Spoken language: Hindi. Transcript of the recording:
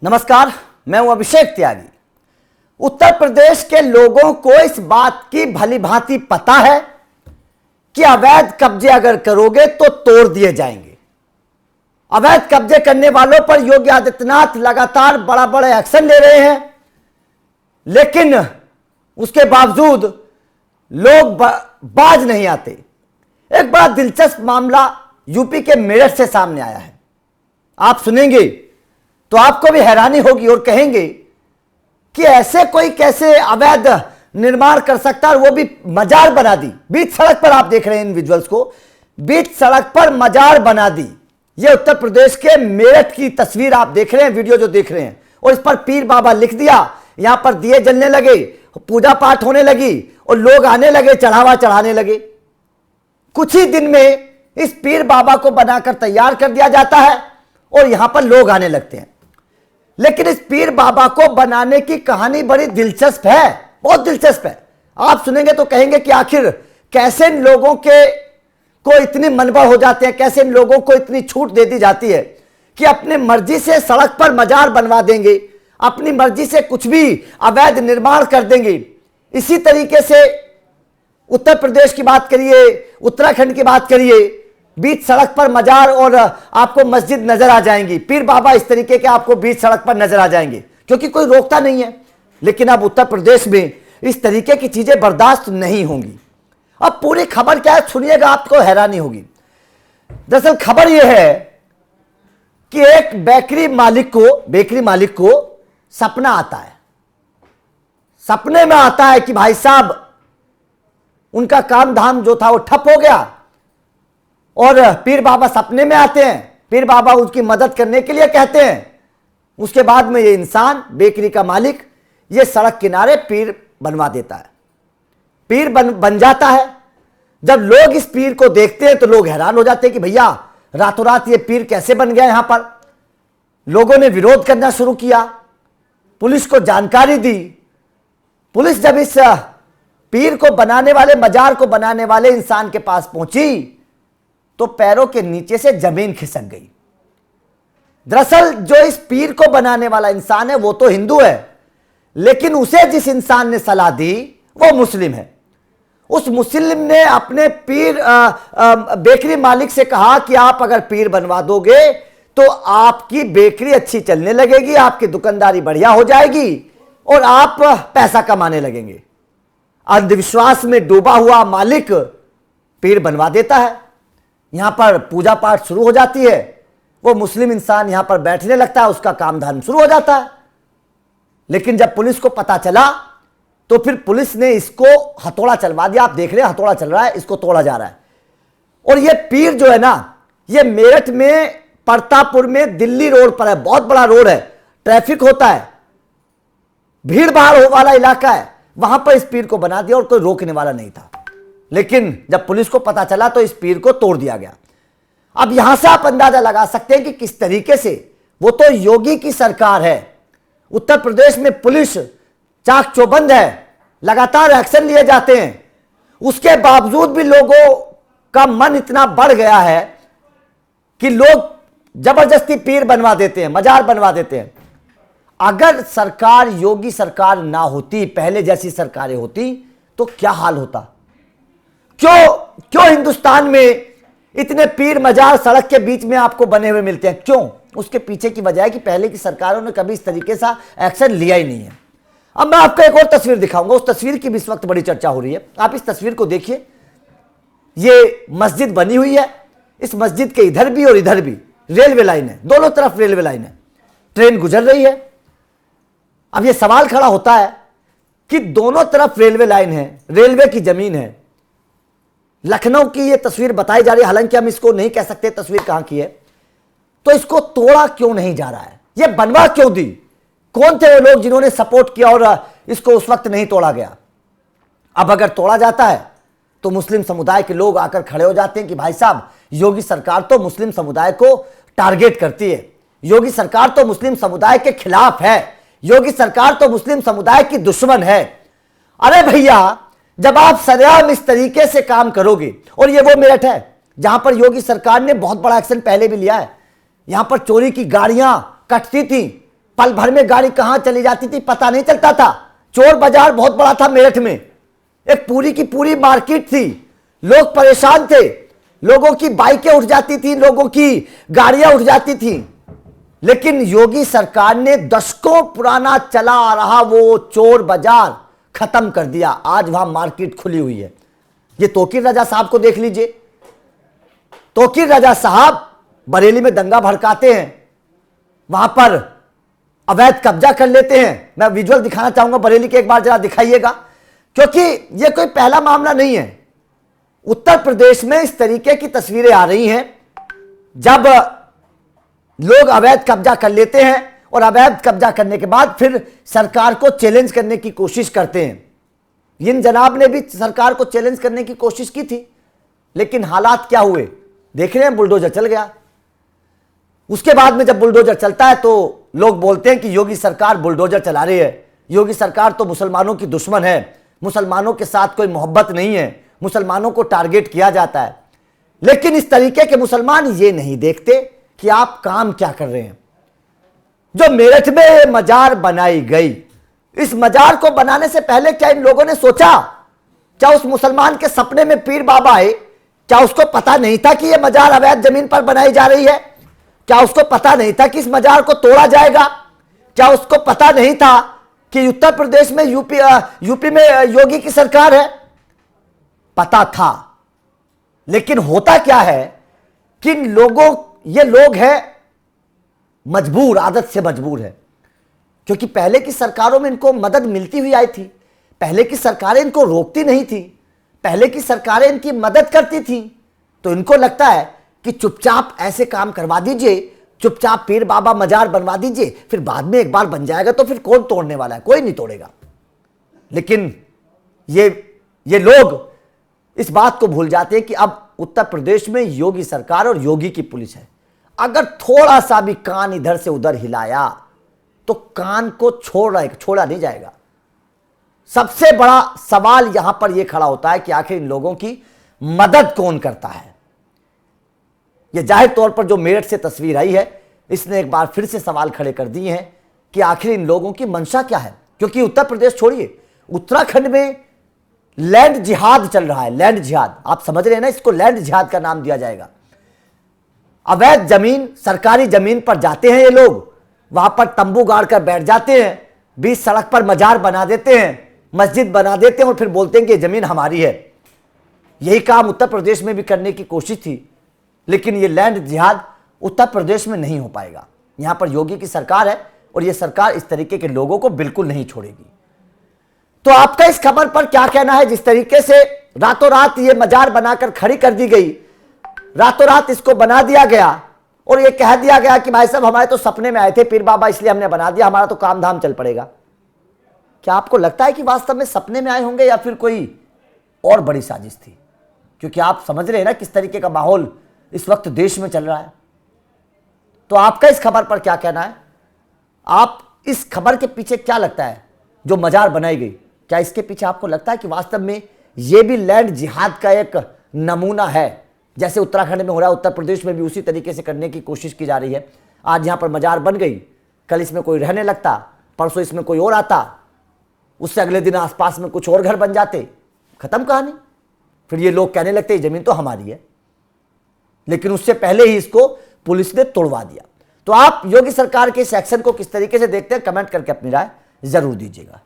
नमस्कार, मैं हूं अभिषेक त्यागी। उत्तर प्रदेश के लोगों को इस बात की भली भांति पता है कि अवैध कब्जे अगर करोगे तो तोड़ दिए जाएंगे। अवैध कब्जे करने वालों पर योगी आदित्यनाथ लगातार बड़ा बड़ा एक्शन ले रहे हैं, लेकिन उसके बावजूद लोग बाज नहीं आते। एक बड़ा दिलचस्प मामला यूपी के मेरठ से सामने आया है। आप सुनेंगे तो आपको भी हैरानी होगी और कहेंगे कि ऐसे कोई कैसे अवैध निर्माण कर सकता है, और वो भी मजार बना दी बीच सड़क पर। आप देख रहे हैं इन विजुअल्स को, बीच सड़क पर मजार बना दी। ये उत्तर प्रदेश के मेरठ की तस्वीर आप देख रहे हैं, वीडियो जो देख रहे हैं, और इस पर पीर बाबा लिख दिया। यहां पर दिए जलने लगे, पूजा पाठ होने लगी और लोग आने लगे, चढ़ावा चढ़ाने लगे। कुछ ही दिन में इस पीर बाबा को बनाकर तैयार कर दिया जाता है और यहां पर लोग आने लगते हैं। लेकिन इस पीर बाबा को बनाने की कहानी बड़ी दिलचस्प है, बहुत दिलचस्प है। आप सुनेंगे तो कहेंगे कि आखिर कैसे इन लोगों को इतनी मनबड़ हो जाते हैं, कैसे इन लोगों को इतनी छूट दे दी जाती है कि अपनी मर्जी से सड़क पर मजार बनवा देंगे, अपनी मर्जी से कुछ भी अवैध निर्माण कर देंगे। इसी तरीके से उत्तर प्रदेश की बात करिए, उत्तराखंड की बात करिए, बीच सड़क पर मजार और आपको मस्जिद नजर आ जाएंगी। पीर बाबा इस तरीके के आपको बीच सड़क पर नजर आ जाएंगे, क्योंकि कोई रोकता नहीं है। लेकिन अब उत्तर प्रदेश में इस तरीके की चीजें बर्दाश्त नहीं होंगी। अब पूरी खबर क्या है सुनिएगा, आपको हैरानी होगी। दरअसल खबर यह है कि एक बेकरी मालिक को सपना आता है। सपने में आता है कि भाई साहब उनका काम धाम जो था वो ठप हो गया, और पीर बाबा सपने में आते हैं। पीर बाबा उसकी मदद करने के लिए कहते हैं। उसके बाद में ये इंसान, बेकरी का मालिक, ये सड़क किनारे पीर बनवा देता है। पीर बन जाता है। जब लोग इस पीर को देखते हैं तो लोग हैरान हो जाते हैं कि भैया रातों रात ये पीर कैसे बन गया। यहां पर लोगों ने विरोध करना शुरू किया, पुलिस को जानकारी दी। पुलिस जब इस पीर को बनाने वाले, मजार को बनाने वाले इंसान के पास पहुंची तो पैरों के नीचे से जमीन खिसक गई। दरअसल जो इस पीर को बनाने वाला इंसान है वो तो हिंदू है, लेकिन उसे जिस इंसान ने सलाह दी वो मुस्लिम है। उस मुस्लिम ने अपने बेकरी मालिक से कहा कि आप अगर पीर बनवा दोगे तो आपकी बेकरी अच्छी चलने लगेगी, आपकी दुकानदारी बढ़िया हो जाएगी और आप पैसा कमाने लगेंगे। अंधविश्वास में डूबा हुआ मालिक पीर बनवा देता है। यहां पर पूजा पाठ शुरू हो जाती है। वो मुस्लिम इंसान यहां पर बैठने लगता है, उसका काम धाम शुरू हो जाता है। लेकिन जब पुलिस को पता चला तो फिर पुलिस ने इसको हथौड़ा चलवा दिया। आप देख रहे हैं हथौड़ा चल रहा है, इसको तोड़ा जा रहा है। और ये पीर जो है ना, ये मेरठ में परतापुर में दिल्ली रोड पर है। बहुत बड़ा रोड है, ट्रैफिक होता है, भीड़ भाड़ वाला इलाका है। वहां पर इस पीर को बना दिया और कोई रोकने वाला नहीं था। लेकिन जब पुलिस को पता चला तो इस पीर को तोड़ दिया गया। अब यहां से आप अंदाजा लगा सकते हैं कि किस तरीके से, वो तो योगी की सरकार है, उत्तर प्रदेश में पुलिस चाक चौबंद है, लगातार एक्शन लिए जाते हैं। उसके बावजूद भी लोगों का मन इतना बढ़ गया है कि लोग जबरदस्ती पीर बनवा देते हैं, मजार बनवा देते हैं। अगर सरकार, योगी सरकार ना होती, पहले जैसी सरकारें होती तो क्या हाल होता। क्यों हिंदुस्तान में इतने पीर मजार सड़क के बीच में आपको बने हुए मिलते हैं? क्यों? उसके पीछे की वजह है कि पहले की सरकारों ने कभी इस तरीके से एक्शन लिया ही नहीं है। अब मैं आपको एक और तस्वीर दिखाऊंगा। उस तस्वीर की भी इस वक्त बड़ी चर्चा हो रही है। आप इस तस्वीर को देखिए। ये मस्जिद बनी हुई है। इस मस्जिद के इधर भी और इधर भी रेलवे लाइन है, दोनों तरफ रेलवे लाइन है, ट्रेन गुजर रही है। अब यह सवाल खड़ा होता है कि दोनों तरफ रेलवे लाइन है, रेलवे की जमीन है। लखनऊ की यह तस्वीर बताई जा रही है, हालांकि हम इसको नहीं कह सकते तस्वीर कहां की है। तो इसको तोड़ा क्यों नहीं जा रहा है? यह बनवा क्यों दी? कौन थे वो लोग जिन्होंने सपोर्ट किया और इसको उस वक्त नहीं तोड़ा गया? अब अगर तोड़ा जाता है तो मुस्लिम समुदाय के लोग आकर खड़े हो जाते हैं कि भाई साहब, योगी सरकार तो मुस्लिम समुदाय को टारगेट करती है, योगी सरकार तो मुस्लिम समुदाय के खिलाफ है, योगी सरकार तो मुस्लिम समुदाय की दुश्मन है। अरे भैया, जब आप सरेआम इस तरीके से काम करोगे, और ये वो मेरठ है जहां पर योगी सरकार ने बहुत बड़ा एक्शन पहले भी लिया है। यहां पर चोरी की गाड़ियां कटती थी, पल भर में गाड़ी कहां चली जाती थी पता नहीं चलता था। चोर बाजार बहुत बड़ा था मेरठ में, एक पूरी की पूरी मार्केट थी, लोग परेशान थे, लोगों की बाइकें उठ जाती थी, लोगों की गाड़ियां उठ जाती थी। लेकिन योगी सरकार ने दशकों पुराना चला आ रहा वो चोर बाजार खत्म कर दिया। आज वहां मार्केट खुली हुई है। ये तोकीर रजा साहब को देख लीजिए। तोकीर रजा साहब बरेली में दंगा भड़काते हैं, वहां पर अवैध कब्जा कर लेते हैं। मैं विजुअल दिखाना चाहूंगा बरेली के, एक बार जरा दिखाइएगा, क्योंकि यह कोई पहला मामला नहीं है। उत्तर प्रदेश में इस तरीके की तस्वीरें आ रही हैं जब लोग अवैध कब्जा कर लेते हैं और अवैध कब्जा करने के बाद फिर सरकार को चैलेंज करने की कोशिश करते हैं। इन जनाब ने भी सरकार को चैलेंज करने की कोशिश की थी, लेकिन हालात क्या हुए देख रहे हैं, बुलडोजर चल गया। उसके बाद में जब बुलडोजर चलता है तो लोग बोलते हैं कि योगी सरकार बुलडोजर चला रही है, योगी सरकार तो मुसलमानों की दुश्मन है, मुसलमानों के साथ कोई मोहब्बत नहीं है, मुसलमानों को टारगेट किया जाता है। लेकिन इस तरीके के मुसलमान ये नहीं देखते कि आप काम क्या कर रहे हैं। जो मेरठ में मजार बनाई गई, इस मजार को बनाने से पहले क्या इन लोगों ने सोचा? क्या उस मुसलमान के सपने में पीर बाबा आए? क्या उसको पता नहीं था कि यह मजार अवैध जमीन पर बनाई जा रही है? क्या उसको पता नहीं था कि इस मजार को तोड़ा जाएगा? क्या उसको पता नहीं था कि उत्तर प्रदेश में यूपी में योगी की सरकार है? पता था। लेकिन होता क्या है कि ये लोग हैं मजबूर, आदत से मजबूर है, क्योंकि पहले की सरकारों में इनको मदद मिलती हुई आई थी, पहले की सरकारें इनको रोकती नहीं थी, पहले की सरकारें इनकी मदद करती थी। तो इनको लगता है कि चुपचाप ऐसे काम करवा दीजिए, चुपचाप पीर बाबा मजार बनवा दीजिए, फिर बाद में एक बार बन जाएगा तो फिर कौन तोड़ने वाला है? कोई नहीं तोड़ेगा। लेकिन ये लोग इस बात को भूल जाते हैं कि अब उत्तर प्रदेश में योगी सरकार और योगी की पुलिस है। अगर थोड़ा सा भी कान इधर से उधर हिलाया तो कान को छोड़ा नहीं जाएगा। सबसे बड़ा सवाल यहां पर यह खड़ा होता है कि आखिर इन लोगों की मदद कौन करता है। यह जाहिर तौर पर जो मेरठ से तस्वीर आई है, इसने एक बार फिर से सवाल खड़े कर दिए हैं कि आखिर इन लोगों की मंशा क्या है। क्योंकि उत्तर प्रदेश छोड़िए, उत्तराखंड में लैंड जिहाद चल रहा है। लैंड जिहाद, आप समझ रहे हैं ना, इसको लैंड जिहाद का नाम दिया जाएगा। अवैध जमीन, सरकारी जमीन पर जाते हैं ये लोग, वहां पर तंबू गाड़ कर बैठ जाते हैं, बीच सड़क पर मजार बना देते हैं, मस्जिद बना देते हैं और फिर बोलते हैं कि ये जमीन हमारी है। यही काम उत्तर प्रदेश में भी करने की कोशिश थी, लेकिन ये लैंड जिहाद उत्तर प्रदेश में नहीं हो पाएगा। यहां पर योगी की सरकार है और यह सरकार इस तरीके के लोगों को बिल्कुल नहीं छोड़ेगी। तो आपका इस खबर पर क्या कहना है? जिस तरीके से रातों रात ये मजार बनाकर खड़ी कर दी गई, रातों रात इसको बना दिया गया और ये कह दिया गया कि भाई साहब हमारे तो सपने में आए थे पीर बाबा, इसलिए हमने बना दिया, हमारा तो काम धाम चल पड़ेगा। क्या आपको लगता है कि वास्तव में सपने में आए होंगे या फिर कोई और बड़ी साजिश थी? क्योंकि आप समझ रहे हैं ना किस तरीके का माहौल इस वक्त देश में चल रहा है। तो आपका इस खबर पर क्या कहना है? आप इस खबर के पीछे क्या लगता है जो मजार बनाई गई, क्या इसके पीछे आपको लगता है कि वास्तव में यह भी लैंड जिहाद का एक नमूना है? जैसे उत्तराखंड में हो रहा है, उत्तर प्रदेश में भी उसी तरीके से करने की कोशिश की जा रही है। आज यहां पर मजार बन गई, कल इसमें कोई रहने लगता, परसों इसमें कोई और आता, उससे अगले दिन आसपास में कुछ और घर बन जाते, खत्म कहानी। फिर ये लोग कहने लगते जमीन तो हमारी है, लेकिन उससे पहले ही इसको पुलिस ने तोड़वा दिया। तो आप योगी सरकार के इस एक्शन को किस तरीके से देखते हैं, कमेंट करके अपनी राय जरूर दीजिएगा।